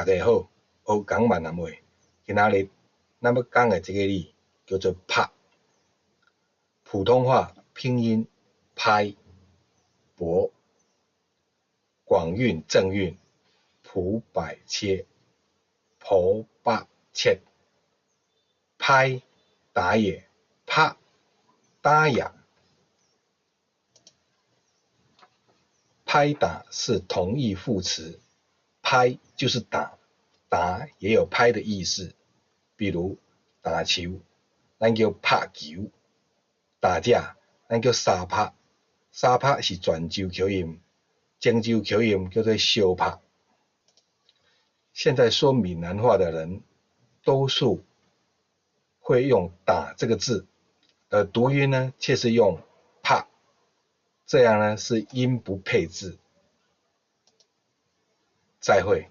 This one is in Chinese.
大家好，学港闽南话。今仔日咱要讲的这个字叫做拍，普通话拼音拍、薄、广韵正韵朴百切、朴百切。拍打也，拍打呀。拍打是同义副词，拍就是打，打也有拍的意思。比如打球，咱叫拍球；打架，咱叫相拍。相拍是泉州口音，漳州口音叫做相拍。现在说闽南话的人，多数会用打这个字，而读音呢却是用拍，这样呢是音不配字。再会。